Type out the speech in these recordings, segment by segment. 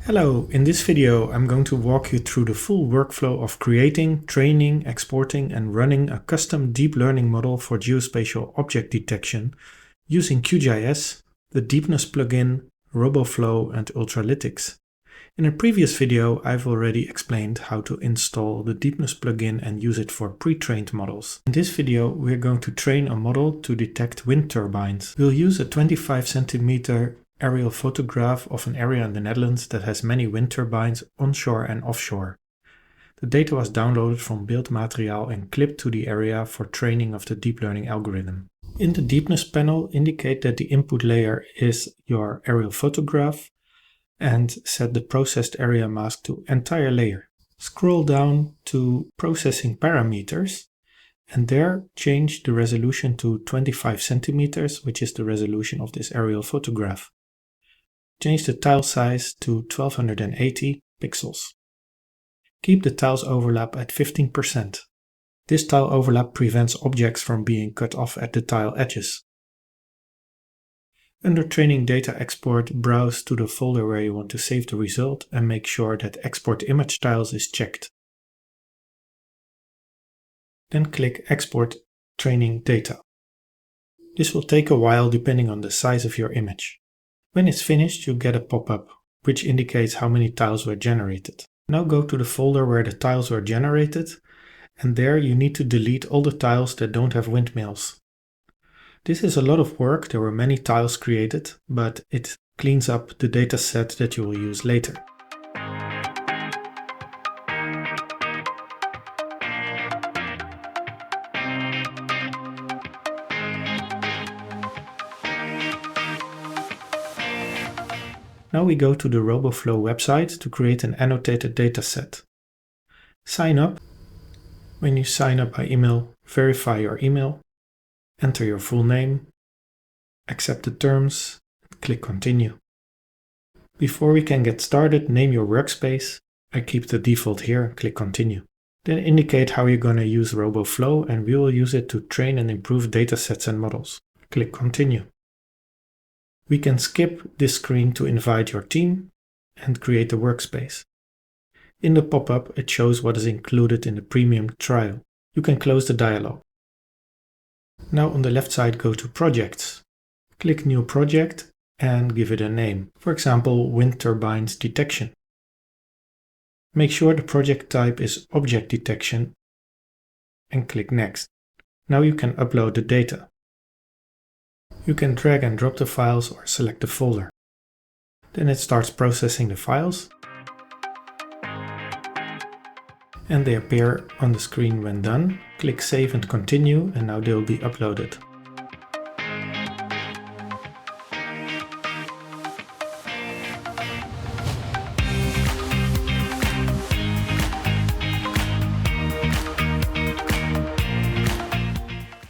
Hello, in this video I'm going to walk you through the full workflow of creating, training, exporting and running a custom deep learning model for geospatial object detection using QGIS, the Deepness plugin, Roboflow and Ultralytics. In a previous video I've already explained how to install the Deepness plugin and use it for pre-trained models. In this video we're going to train a model to detect wind turbines. We'll use a 25 cm aerial photograph of an area in the Netherlands that has many wind turbines onshore and offshore. The data was downloaded from beeldmateriaal and clipped to the area for training of the deep learning algorithm. In the Deepness panel, indicate that the input layer is your aerial photograph and set the processed area mask to entire layer. Scroll down to processing parameters and there change the resolution to 25 centimeters, which is the resolution of this aerial photograph. Change the tile size to 1280 pixels. Keep the tiles overlap at 15%. This tile overlap prevents objects from being cut off at the tile edges. Under Training Data Export, browse to the folder where you want to save the result and make sure that Export Image Tiles is checked. Then click Export Training Data. This will take a while depending on the size of your image. When it's finished, you get a pop-up, which indicates how many tiles were generated. Now go to the folder where the tiles were generated, and there you need to delete all the tiles that don't have windmills. This is a lot of work, there were many tiles created, but it cleans up the dataset that you will use later. Now we go to the Roboflow website to create an annotated dataset. Sign up. When you sign up by email, verify your email, enter your full name, accept the terms, click Continue. Before we can get started, name your workspace. I keep the default here and click Continue. Then indicate how you're going to use Roboflow and we will use it to train and improve datasets and models. Click Continue. We can skip this screen to invite your team and create a workspace. In the pop-up, it shows what is included in the premium trial. You can close the dialog. Now on the left side, go to Projects. Click New Project and give it a name. For example, Wind Turbines Detection. Make sure the project type is Object Detection and click Next. Now you can upload the data. You can drag and drop the files or select the folder. Then it starts processing the files. And they appear on the screen when done. Click Save and Continue and now they will be uploaded.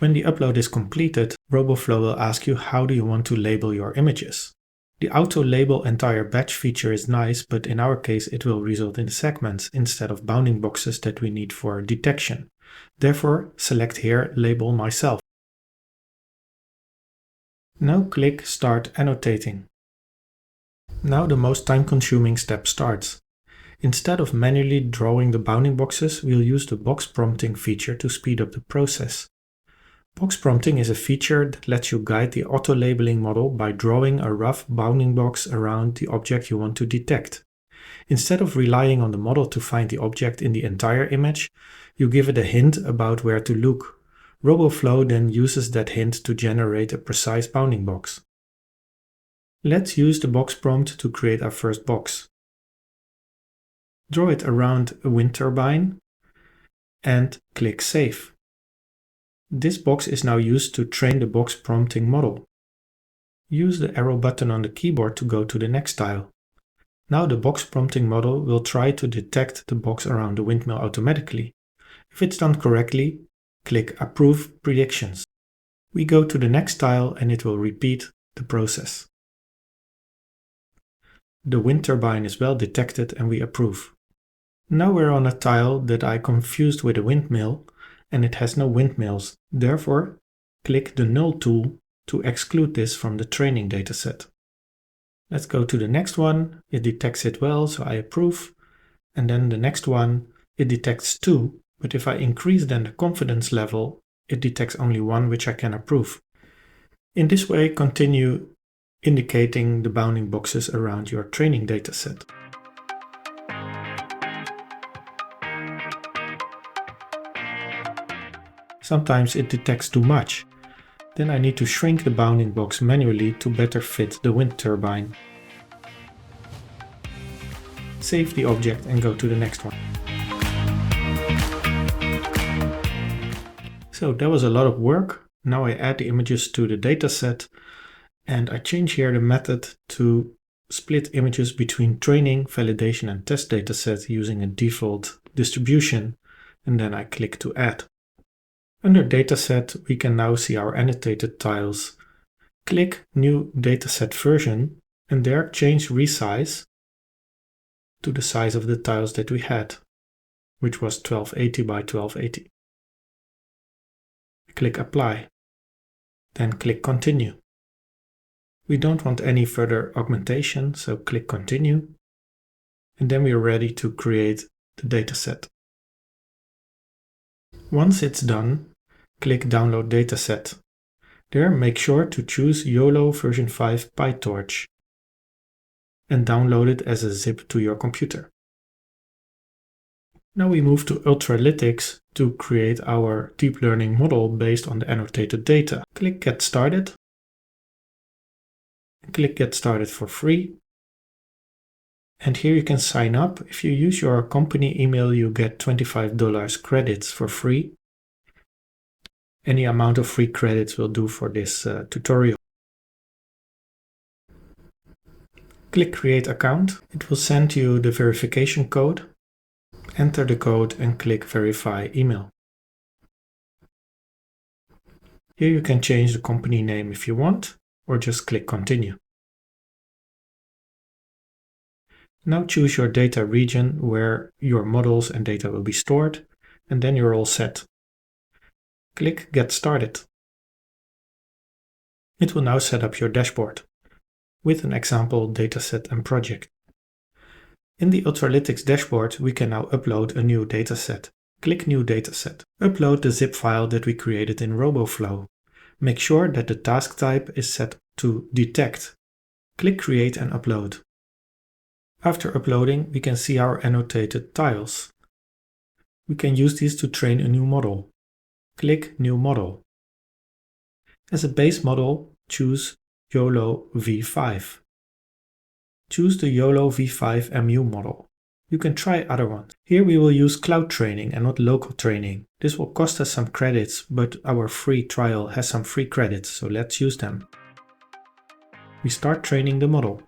When the upload is completed, Roboflow will ask you how do you want to label your images. The auto label entire batch feature is nice, but in our case it will result in segments instead of bounding boxes that we need for detection. Therefore, select here Label Myself. Now click Start Annotating. Now the most time-consuming step starts. Instead of manually drawing the bounding boxes, we'll use the box prompting feature to speed up the process. Box prompting is a feature that lets you guide the auto-labeling model by drawing a rough bounding box around the object you want to detect. Instead of relying on the model to find the object in the entire image, you give it a hint about where to look. Roboflow then uses that hint to generate a precise bounding box. Let's use the box prompt to create our first box. Draw it around a wind turbine and click Save. This box is now used to train the box prompting model. Use the arrow button on the keyboard to go to the next tile. Now the box prompting model will try to detect the box around the windmill automatically. If it's done correctly, click Approve Predictions. We go to the next tile and it will repeat the process. The wind turbine is well detected and we approve. Now we're on a tile that I confused with a windmill and it has no windmills. Therefore, click the Null tool to exclude this from the training dataset. Let's go to the next one. It detects it well, so I approve. And then the next one, it detects 2, but if I increase then the confidence level, it detects only 1, which I can approve. In this way, continue indicating the bounding boxes around your training dataset. Sometimes it detects too much. Then I need to shrink the bounding box manually to better fit the wind turbine. Save the object and go to the next one. So that was a lot of work. Now I add the images to the dataset and I change here the method to split images between training, validation and test dataset using a default distribution, and then I click to add. Under dataset, we can now see our annotated tiles. Click new dataset version and there change resize to the size of the tiles that we had, which was 1280 by 1280. Click apply, then click continue. We don't want any further augmentation, so click continue, and then we are ready to create the dataset. Once it's done, click download dataset. There, make sure to choose YOLO version 5 PyTorch and download it as a zip to your computer. Now we move to Ultralytics to create our deep learning model based on the annotated data. Click Get Started. Click Get Started for free. And here you can sign up. If you use your company email, you get $25 credits for free. Any amount of free credits will do for this tutorial. Click Create Account. It will send you the verification code. Enter the code and click Verify Email. Here you can change the company name if you want, or just click Continue. Now choose your data region where your models and data will be stored, and then you're all set. Click Get Started. It will now set up your dashboard with an example dataset and project. In the Ultralytics dashboard, we can now upload a new dataset. Click New Dataset. Upload the zip file that we created in Roboflow. Make sure that the task type is set to Detect. Click Create and Upload. After uploading, we can see our annotated tiles. We can use these to train a new model. Click New Model. As a base model, choose YOLO v5. Choose the YOLO v5 MU model. You can try other ones. Here we will use cloud training and not local training. This will cost us some credits, but our free trial has some free credits, so let's use them. We start training the model.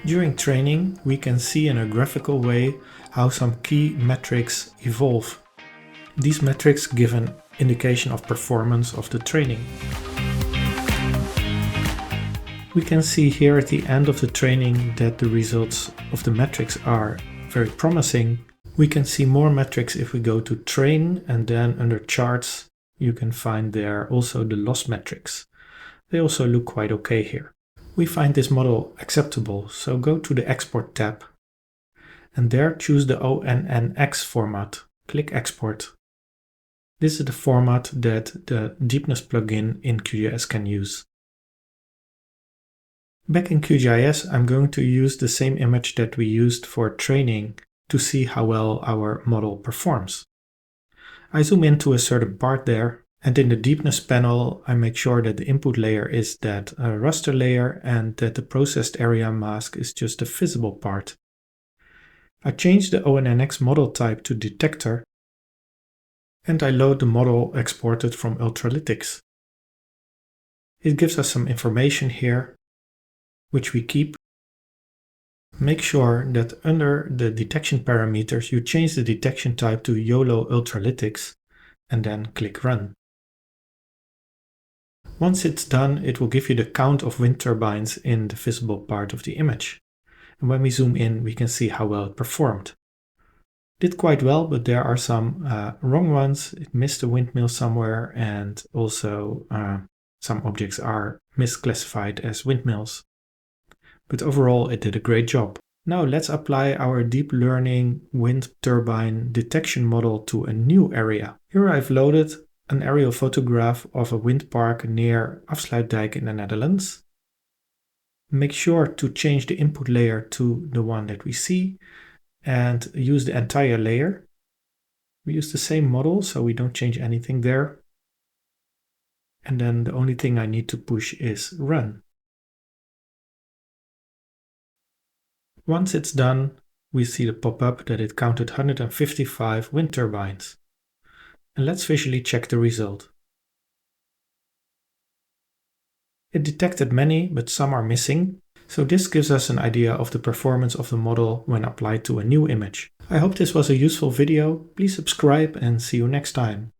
During training, we can see in a graphical way how some key metrics evolve. These metrics give an indication of performance of the training. We can see here at the end of the training that the results of the metrics are very promising. We can see more metrics if we go to train, and then under charts you can find there also the loss metrics. They also look quite okay here. We find this model acceptable, so go to the Export tab and there choose the ONNX format. Click Export. This is the format that the Deepness plugin in QGIS can use. Back in QGIS, I'm going to use the same image that we used for training to see how well our model performs. I zoom into a certain part there, and in the Deepness panel, I make sure that the input layer is that raster layer and that the processed area mask is just a visible part. I change the ONNX model type to detector, and I load the model exported from Ultralytics. It gives us some information here, which we keep. Make sure that under the detection parameters you change the detection type to YOLO Ultralytics and then click Run. Once it's done, it will give you the count of wind turbines in the visible part of the image. And when we zoom in, we can see how well it performed. Did quite well, but there are some wrong ones. It missed a windmill somewhere, and also Some objects are misclassified as windmills. But overall, it did a great job. Now let's apply our deep learning wind turbine detection model to a new area. Here I've loaded an aerial photograph of a wind park near Afsluitdijk in the Netherlands. Make sure to change the input layer to the one that we see and use the entire layer. We use the same model, so we don't change anything there. And then the only thing I need to push is run. Once it's done, we see the pop-up that it counted 155 wind turbines. And let's visually check the result. It detected many, but some are missing. So this gives us an idea of the performance of the model when applied to a new image. I hope this was a useful video. Please subscribe and see you next time.